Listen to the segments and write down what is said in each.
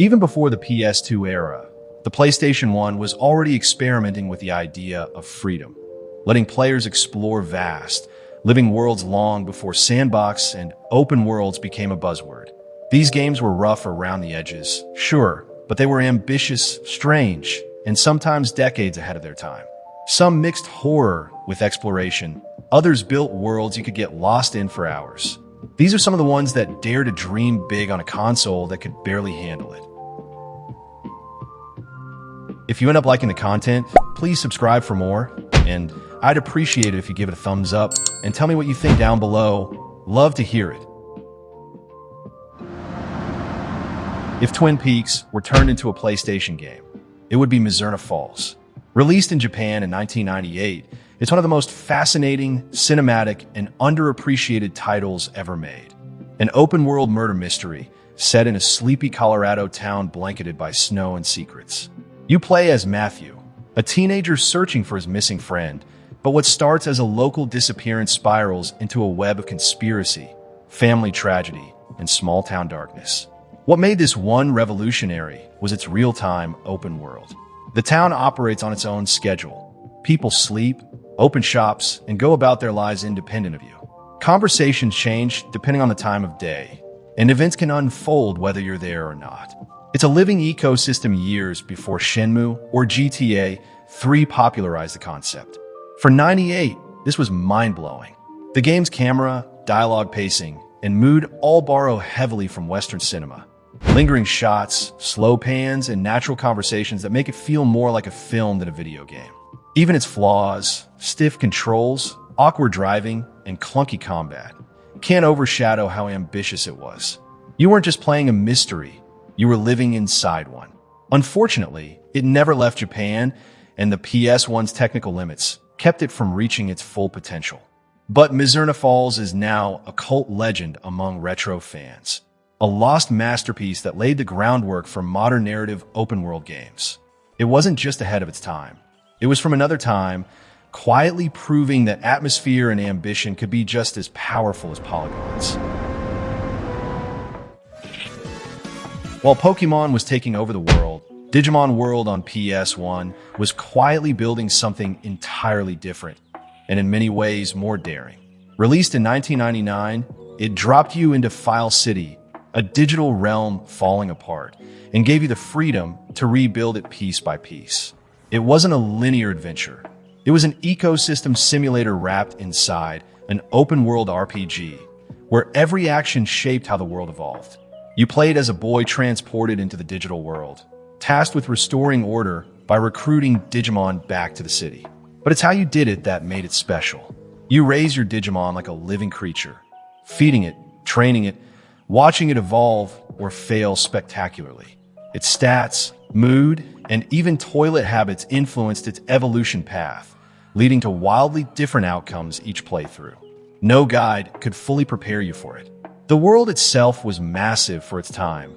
Even before the PS2 era, the PlayStation 1 was already experimenting with the idea of freedom, letting players explore vast, living worlds long before sandbox and open worlds became a buzzword. These games were rough around the edges, sure, but they were ambitious, strange, and sometimes decades ahead of their time. Some mixed horror with exploration, others built worlds you could get lost in for hours. These are some of the ones that dare to dream big on a console that could barely handle it. If you end up liking the content, please subscribe for more, and I'd appreciate it if you give it a thumbs up and tell me what you think down below. Love to hear it. If Twin Peaks were turned into a PlayStation game, it would be Mizurna Falls. Released in Japan in 1998, it's one of the most fascinating, cinematic, and underappreciated titles ever made. An open-world murder mystery set in a sleepy Colorado town blanketed by snow and secrets. You play as Matthew, a teenager searching for his missing friend, but what starts as a local disappearance spirals into a web of conspiracy, family tragedy, and small-town darkness. What made this one revolutionary was its real-time open world. The town operates on its own schedule. People sleep, open shops, and go about their lives independent of you. Conversations change depending on the time of day, and events can unfold whether you're there or not. It's a living ecosystem years before Shenmue or GTA 3 popularized the concept. For 98, this was mind-blowing. The game's camera, dialogue pacing, and mood all borrow heavily from Western cinema. Lingering shots, slow pans, and natural conversations that make it feel more like a film than a video game. Even its flaws, stiff controls, awkward driving, and clunky combat can't overshadow how ambitious it was. You weren't just playing a mystery, you were living inside one. Unfortunately, it never left Japan, and the PS1's technical limits kept it from reaching its full potential. But Mizurna Falls is now a cult legend among retro fans. A lost masterpiece that laid the groundwork for modern narrative open-world games. It wasn't just ahead of its time. It was from another time, quietly proving that atmosphere and ambition could be just as powerful as polygons. While Pokemon was taking over the world, Digimon World on PS1 was quietly building something entirely different, and in many ways more daring. Released in 1999, it dropped you into File City, a digital realm falling apart, and gave you the freedom to rebuild it piece by piece. It wasn't a linear adventure. It was an ecosystem simulator wrapped inside an open-world RPG, where every action shaped how the world evolved. You played as a boy transported into the digital world, tasked with restoring order by recruiting Digimon back to the city. But it's how you did it that made it special. You raise your Digimon like a living creature, feeding it, training it, watching it evolve or fail spectacularly. Its stats, mood, and even toilet habits influenced its evolution path, leading to wildly different outcomes each playthrough. No guide could fully prepare you for it. The world itself was massive for its time.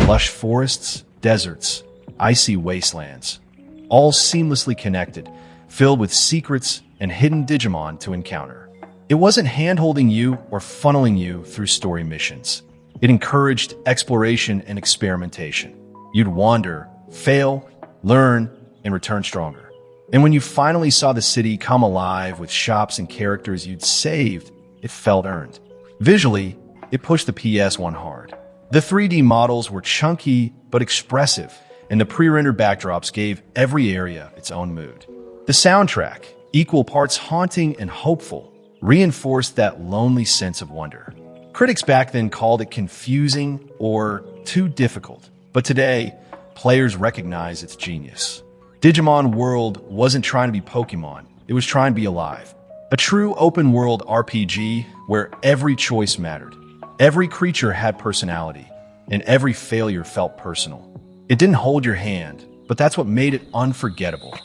Lush forests, deserts, icy wastelands, all seamlessly connected, filled with secrets and hidden Digimon to encounter. It wasn't hand-holding you or funneling you through story missions. It encouraged exploration and experimentation. You'd wander, fail, learn, and return stronger. And when you finally saw the city come alive with shops and characters you'd saved, it felt earned. Visually, it pushed the PS1 hard. The 3D models were chunky but expressive, and the pre-rendered backdrops gave every area its own mood. The soundtrack, equal parts haunting and hopeful, reinforced that lonely sense of wonder. Critics back then called it confusing or too difficult, but today, players recognize its genius. Digimon World wasn't trying to be Pokemon, it was trying to be alive. A true open-world RPG where every choice mattered. Every creature had personality, and every failure felt personal. It didn't hold your hand, but that's what made it unforgettable.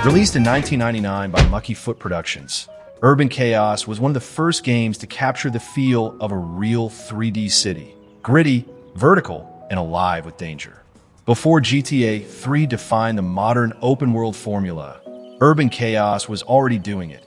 Released in 1999 by Mucky Foot Productions, Urban Chaos was one of the first games to capture the feel of a real 3D city. Gritty, vertical, and alive with danger. Before GTA 3 defined the modern open-world formula, Urban Chaos was already doing it,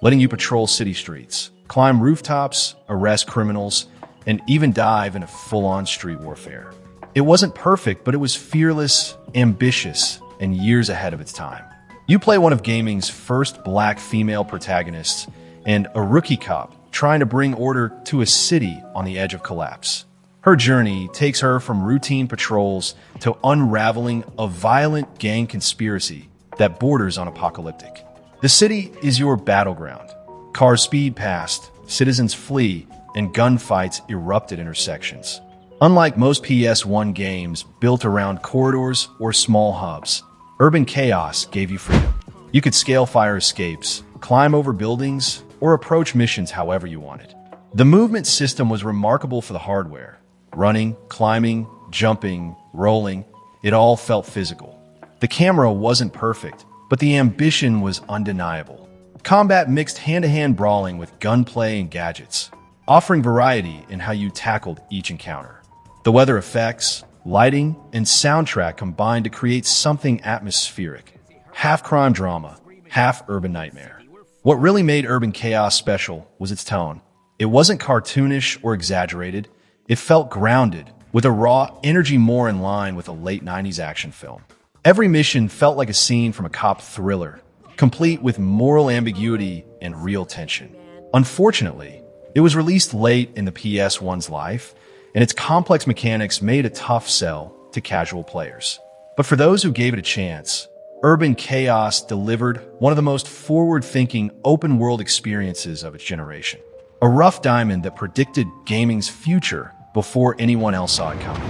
letting you patrol city streets, climb rooftops, arrest criminals, and even dive into full-on street warfare. It wasn't perfect, but it was fearless, ambitious, and years ahead of its time. You play one of gaming's first black female protagonists and a rookie cop trying to bring order to a city on the edge of collapse. Her journey takes her from routine patrols to unraveling a violent gang conspiracy that borders on apocalyptic. The city is your battleground. Cars speed past, citizens flee, and gunfights erupt at intersections. Unlike most PS1 games built around corridors or small hubs, Urban Chaos gave you freedom. You could scale fire escapes, climb over buildings, or approach missions however you wanted. The movement system was remarkable for the hardware. Running, climbing, jumping, rolling, it all felt physical. The camera wasn't perfect, but the ambition was undeniable. Combat mixed hand-to-hand brawling with gunplay and gadgets, offering variety in how you tackled each encounter. The weather effects, lighting, and soundtrack combined to create something atmospheric. Half crime drama, half urban nightmare. What really made Urban Chaos special was its tone. It wasn't cartoonish or exaggerated. It felt grounded, with a raw energy more in line with a late 90s action film. Every mission felt like a scene from a cop thriller, complete with moral ambiguity and real tension. Unfortunately, it was released late in the PS1's life, and its complex mechanics made a tough sell to casual players. But for those who gave it a chance, Urban Chaos delivered one of the most forward-thinking open-world experiences of its generation. A rough diamond that predicted gaming's future before anyone else saw it coming.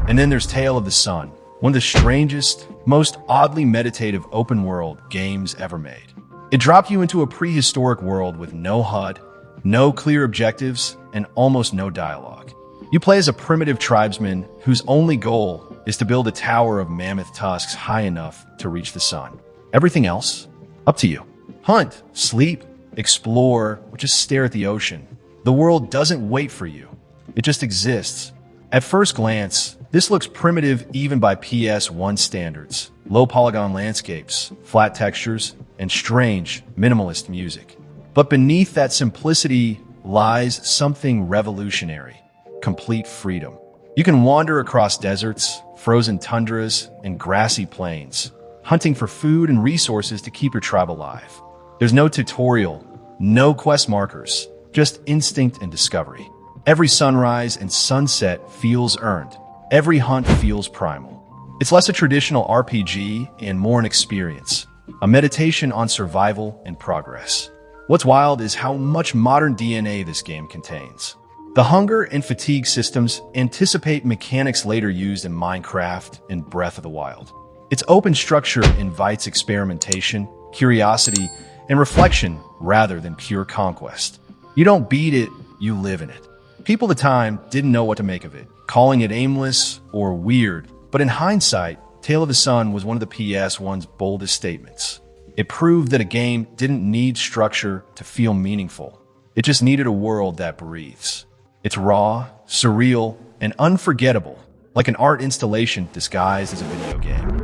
And then there's Tale of the Sun, one of the strangest, most oddly meditative open-world games ever made. It dropped you into a prehistoric world with no HUD, no clear objectives, and almost no dialogue. You play as a primitive tribesman whose only goal is to build a tower of mammoth tusks high enough to reach the sun. Everything else, up to you. Hunt, sleep, explore, or just stare at the ocean. The world doesn't wait for you. It just exists. At first glance, this looks primitive even by PS1 standards. Low polygon landscapes, flat textures, and strange, minimalist music. But beneath that simplicity lies something revolutionary: complete freedom. You can wander across deserts, frozen tundras, and grassy plains, hunting for food and resources to keep your tribe alive. There's no tutorial, no quest markers, just instinct and discovery. Every sunrise and sunset feels earned. Every hunt feels primal. It's less a traditional RPG and more an experience, a meditation on survival and progress. What's wild is how much modern DNA this game contains. The hunger and fatigue systems anticipate mechanics later used in Minecraft and Breath of the Wild. Its open structure invites experimentation, curiosity, and reflection rather than pure conquest. You don't beat it, you live in it. People at the time didn't know what to make of it, calling it aimless or weird, but in hindsight, Tale of the Sun was one of the PS1's boldest statements. It proved that a game didn't need structure to feel meaningful. It just needed a world that breathes. It's raw, surreal, and unforgettable, like an art installation disguised as a video game.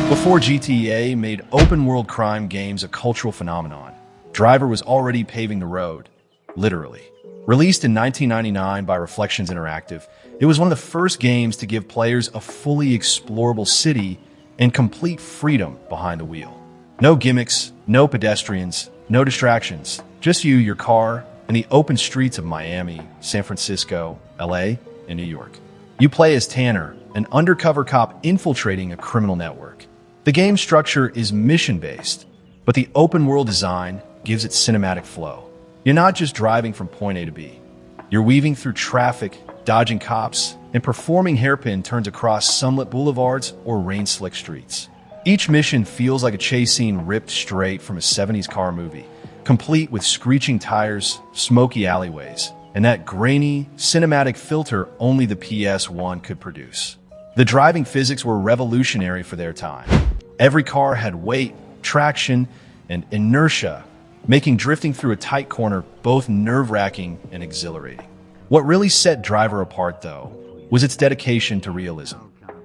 Before GTA made open-world crime games a cultural phenomenon, Driver was already paving the road, literally. Released in 1999 by Reflections Interactive, it was one of the first games to give players a fully explorable city and complete freedom behind the wheel. No gimmicks, no pedestrians, no distractions, just you, your car, and the open streets of Miami, San Francisco, LA, and New York. You play as Tanner, an undercover cop infiltrating a criminal network. The game structure is mission-based, but the open-world design gives it cinematic flow. You're not just driving from point A to B. You're weaving through traffic, dodging cops, and performing hairpin turns across sunlit boulevards or rain-slick streets. Each mission feels like a chase scene ripped straight from a 70s car movie, complete with screeching tires, smoky alleyways, and that grainy, cinematic filter only the PS1 could produce. The driving physics were revolutionary for their time. Every car had weight, traction, and inertia, making drifting through a tight corner both nerve-wracking and exhilarating. What really set Driver apart, though, was its dedication to realism.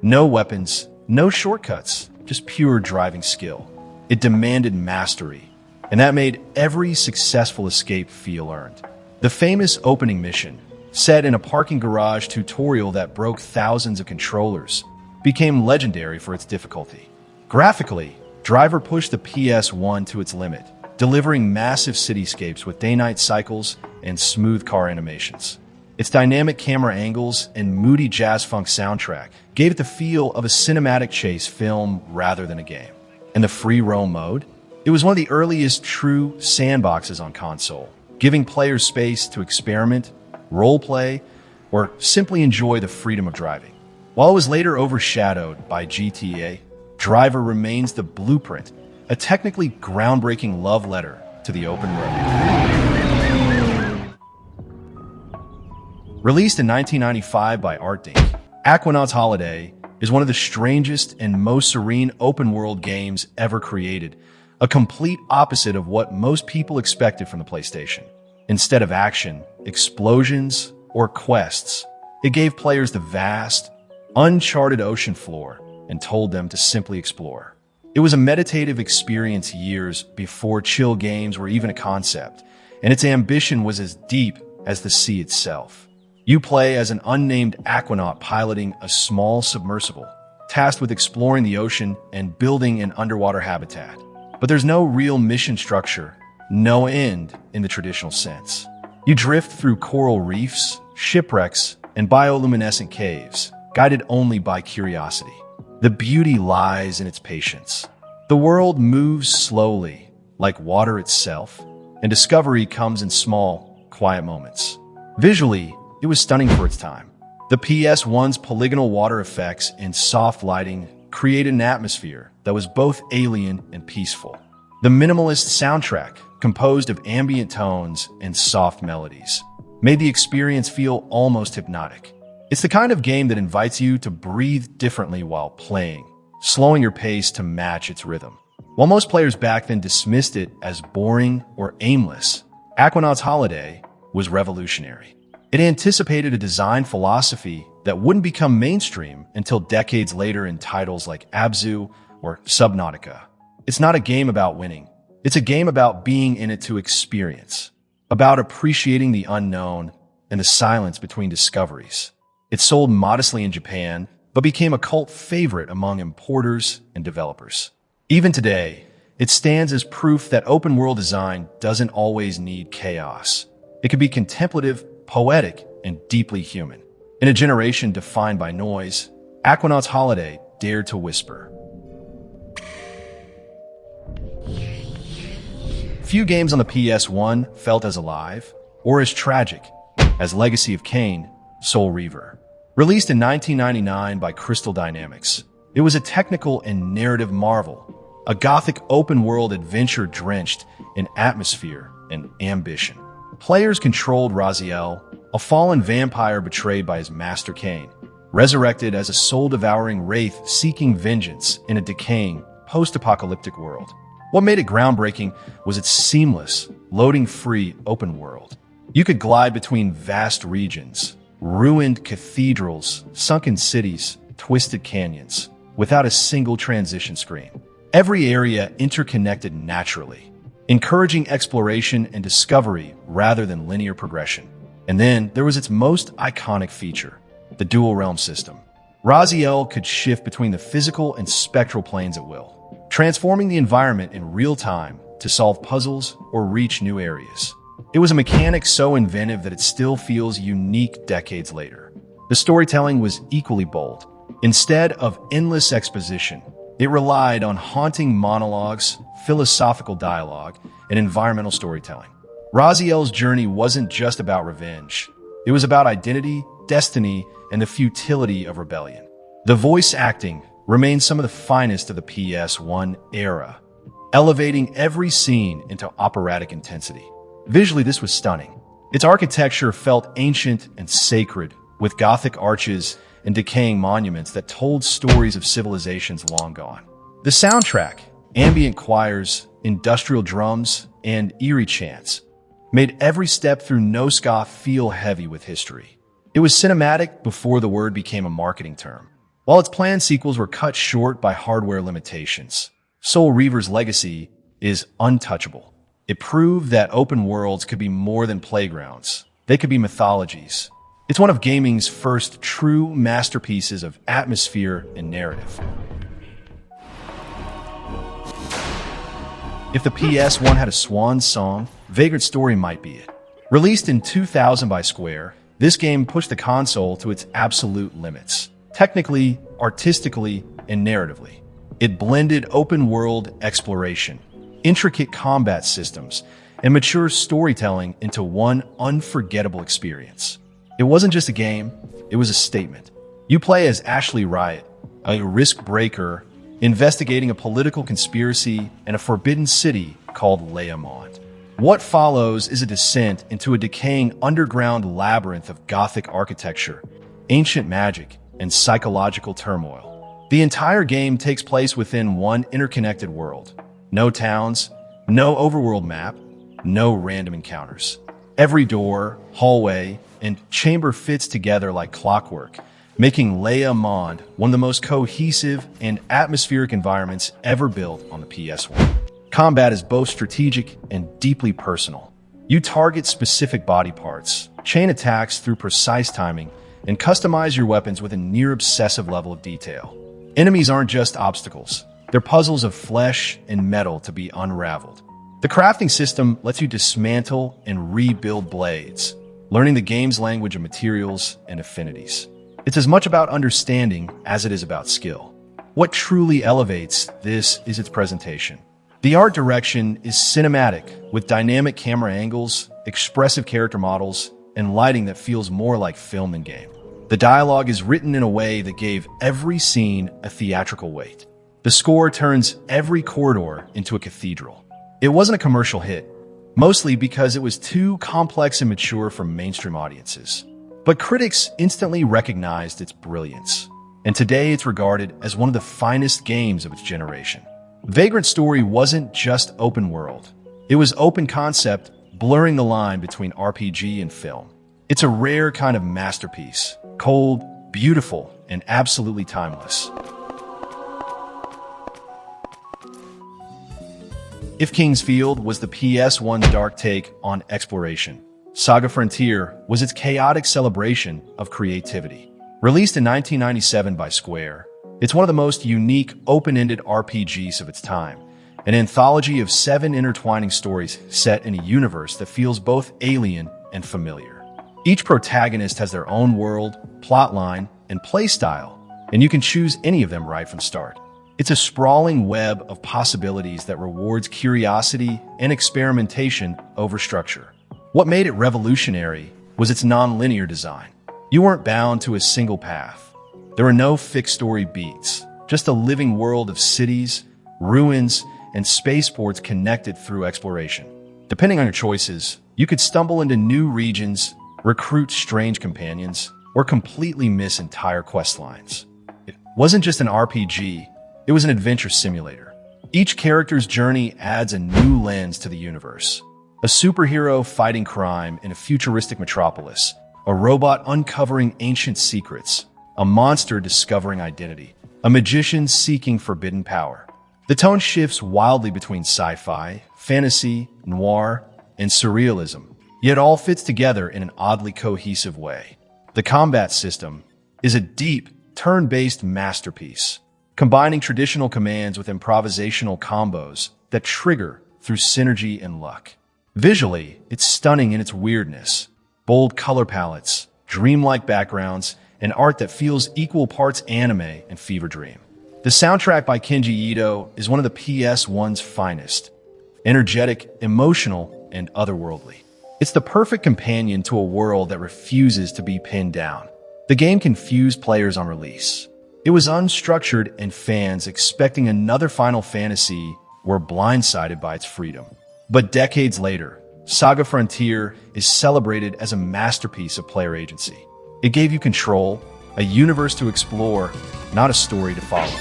No weapons, no shortcuts, just pure driving skill. It demanded mastery, and that made every successful escape feel earned. The famous opening mission, set in a parking garage tutorial that broke thousands of controllers, became legendary for its difficulty. Graphically, Driver pushed the PS1 to its limit, delivering massive cityscapes with day-night cycles and smooth car animations. Its dynamic camera angles and moody jazz-funk soundtrack gave it the feel of a cinematic chase film rather than a game. And the free roam mode? It was one of the earliest true sandboxes on console, giving players space to experiment, roleplay, or simply enjoy the freedom of driving. While it was later overshadowed by GTA, Driver remains the blueprint, a technically groundbreaking love letter to the open road. Released in 1995 by Artdink, Aquanaut's Holiday is one of the strangest and most serene open-world games ever created, a complete opposite of what most people expected from the PlayStation. Instead of action, explosions, or quests, it gave players the vast, uncharted ocean floor and told them to simply explore. It was a meditative experience years before chill games were even a concept, and its ambition was as deep as the sea itself. You play as an unnamed aquanaut piloting a small submersible, tasked with exploring the ocean and building an underwater habitat. But there's no real mission structure, no end in the traditional sense. You drift through coral reefs, shipwrecks, and bioluminescent caves, guided only by curiosity. The beauty lies in its patience. The world moves slowly, like water itself, and discovery comes in small, quiet moments. Visually, it was stunning for its time. The PS1's polygonal water effects and soft lighting created an atmosphere that was both alien and peaceful. The minimalist soundtrack, composed of ambient tones and soft melodies, made the experience feel almost hypnotic. It's the kind of game that invites you to breathe differently while playing, slowing your pace to match its rhythm. While most players back then dismissed it as boring or aimless, Aquanaut's Holiday was revolutionary. It anticipated a design philosophy that wouldn't become mainstream until decades later in titles like Abzu or Subnautica. It's not a game about winning. It's a game about being in it to experience, about appreciating the unknown and the silence between discoveries. It sold modestly in Japan, but became a cult favorite among importers and developers. Even today, it stands as proof that open-world design doesn't always need chaos. It can be contemplative, poetic, and deeply human. In a generation defined by noise, Aquanaut's Holiday dared to whisper. Few games on the PS1 felt as alive or as tragic as Legacy of Kain, Soul Reaver. Released in 1999 by Crystal Dynamics, it was a technical and narrative marvel, a gothic open-world adventure drenched in atmosphere and ambition. Players controlled Raziel, a fallen vampire betrayed by his master Kain, resurrected as a soul-devouring wraith seeking vengeance in a decaying, post-apocalyptic world. What made it groundbreaking was its seamless, loading-free open world. You could glide between vast regions, ruined cathedrals, sunken cities, twisted canyons, without a single transition screen. Every area interconnected naturally, encouraging exploration and discovery rather than linear progression. And then there was its most iconic feature, the dual realm system. Raziel could shift between the physical and spectral planes at will, transforming the environment in real time to solve puzzles or reach new areas. It was a mechanic so inventive that it still feels unique decades later. The storytelling was equally bold. Instead of endless exposition, it relied on haunting monologues, philosophical dialogue, and environmental storytelling. Raziel's journey wasn't just about revenge. It was about identity, destiny, and the futility of rebellion. The voice acting remains some of the finest of the PS1 era, elevating every scene into operatic intensity. Visually, this was stunning. Its architecture felt ancient and sacred, with Gothic arches and decaying monuments that told stories of civilizations long gone. The soundtrack, ambient choirs, industrial drums, and eerie chants, made every step through No Ska feel heavy with history. It was cinematic before the word became a marketing term. While its planned sequels were cut short by hardware limitations, Soul Reaver's legacy is untouchable. It proved that open worlds could be more than playgrounds. They could be mythologies. It's one of gaming's first true masterpieces of atmosphere and narrative. If the PS1 had a swan song, Vagrant Story might be it. Released in 2000 by Square, this game pushed the console to its absolute limits, technically, artistically, and narratively. It blended open-world exploration, intricate combat systems, and mature storytelling into one unforgettable experience. It wasn't just a game, it was a statement. You play as Ashley Riot, a risk breaker investigating a political conspiracy in a forbidden city called Leamond. What follows is a descent into a decaying underground labyrinth of gothic architecture, ancient magic, and psychological turmoil. The entire game takes place within one interconnected world. No towns, no overworld map, no random encounters. Every door, hallway, and chamber fits together like clockwork, making Leamond one of the most cohesive and atmospheric environments ever built on the PS1. Combat is both strategic and deeply personal. You target specific body parts, chain attacks through precise timing, and customize your weapons with a near-obsessive level of detail. Enemies aren't just obstacles. They're puzzles of flesh and metal to be unraveled. The crafting system lets you dismantle and rebuild blades, learning the game's language of materials and affinities. It's as much about understanding as it is about skill. What truly elevates this is its presentation. The art direction is cinematic, with dynamic camera angles, expressive character models, and lighting that feels more like film than game. The dialogue is written in a way that gave every scene a theatrical weight. The score turns every corridor into a cathedral. It wasn't a commercial hit, mostly because it was too complex and mature for mainstream audiences. But critics instantly recognized its brilliance, and today it's regarded as one of the finest games of its generation. Vagrant Story wasn't just open world. It was open concept, blurring the line between RPG and film. It's a rare kind of masterpiece, cold, beautiful, and absolutely timeless. If King's Field was the PS1's dark take on exploration, Saga Frontier was its chaotic celebration of creativity. Released in 1997 by Square, it's one of the most unique open-ended RPGs of its time, an anthology of 7 intertwining stories set in a universe that feels both alien and familiar. Each protagonist has their own world, plotline, and playstyle, and you can choose any of them right from start. It's a sprawling web of possibilities that rewards curiosity and experimentation over structure. What made it revolutionary was its non-linear design. You weren't bound to a single path. There were no fixed story beats, just a living world of cities, ruins, and spaceports connected through exploration. Depending on your choices, you could stumble into new regions, recruit strange companions, or completely miss entire quest lines. It wasn't just an RPG, it was an adventure simulator. Each character's journey adds a new lens to the universe. A superhero fighting crime in a futuristic metropolis, a robot uncovering ancient secrets, a monster discovering identity, a magician seeking forbidden power. The tone shifts wildly between sci-fi, fantasy, noir, and surrealism, yet all fits together in an oddly cohesive way. The combat system is a deep, turn-based masterpiece, combining traditional commands with improvisational combos that trigger through synergy and luck. Visually, it's stunning in its weirdness, bold color palettes, dreamlike backgrounds, and art that feels equal parts anime and fever dream. The soundtrack by Kenji Ito is one of the PS1's finest, energetic, emotional, and otherworldly. It's the perfect companion to a world that refuses to be pinned down. The game confused players on release. It was unstructured, and fans expecting another Final Fantasy were blindsided by its freedom. But decades later, Saga Frontier is celebrated as a masterpiece of player agency. It gave you control, a universe to explore, not a story to follow.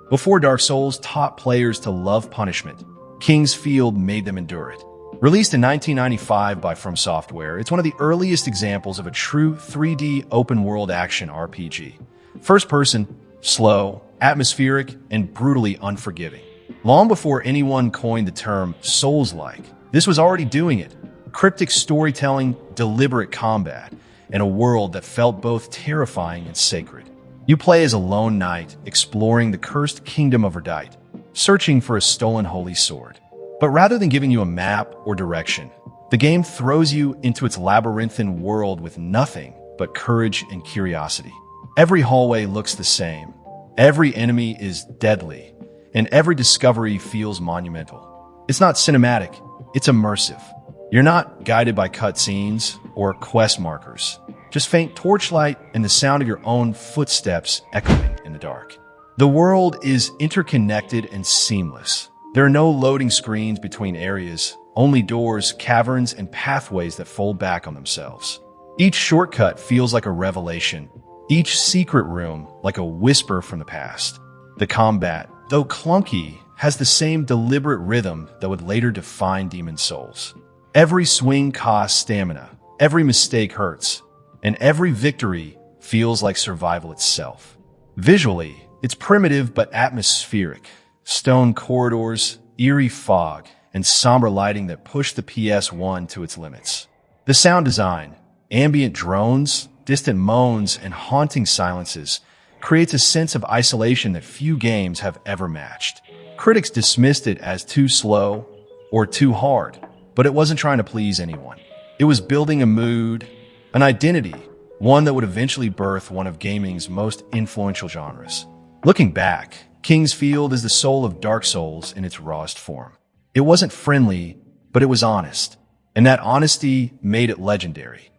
Before Dark Souls taught players to love punishment, King's Field made them endure it. Released in 1995 by From Software, it's one of the earliest examples of a true 3D open-world action RPG. First person, slow, atmospheric, and brutally unforgiving. Long before anyone coined the term Souls-like, this was already doing it. Cryptic storytelling, deliberate combat, and a world that felt both terrifying and sacred. You play as a lone knight exploring the cursed kingdom of Erdite, searching for a stolen holy sword. But rather than giving you a map or direction, the game throws you into its labyrinthine world with nothing but courage and curiosity. Every hallway looks the same, every enemy is deadly, and every discovery feels monumental. It's not cinematic, it's immersive. You're not guided by cutscenes or quest markers, just faint torchlight and the sound of your own footsteps echoing in the dark. The world is interconnected and seamless. There are no loading screens between areas, only doors, caverns, and pathways that fold back on themselves. Each shortcut feels like a revelation, each secret room like a whisper from the past. The combat, though clunky, has the same deliberate rhythm that would later define Demon Souls. Every swing costs stamina, every mistake hurts, and every victory feels like survival itself. Visually, it's primitive but atmospheric. Stone corridors, eerie fog, and somber lighting that push the PS1 to its limits. The sound design, ambient drones, distant moans, and haunting silences creates a sense of isolation that few games have ever matched. Critics dismissed it as too slow or too hard, but it wasn't trying to please anyone. It was building a mood, an identity, one that would eventually birth one of gaming's most influential genres. Looking back, King's Field is the soul of Dark Souls in its rawest form. It wasn't friendly, but it was honest, and that honesty made it legendary.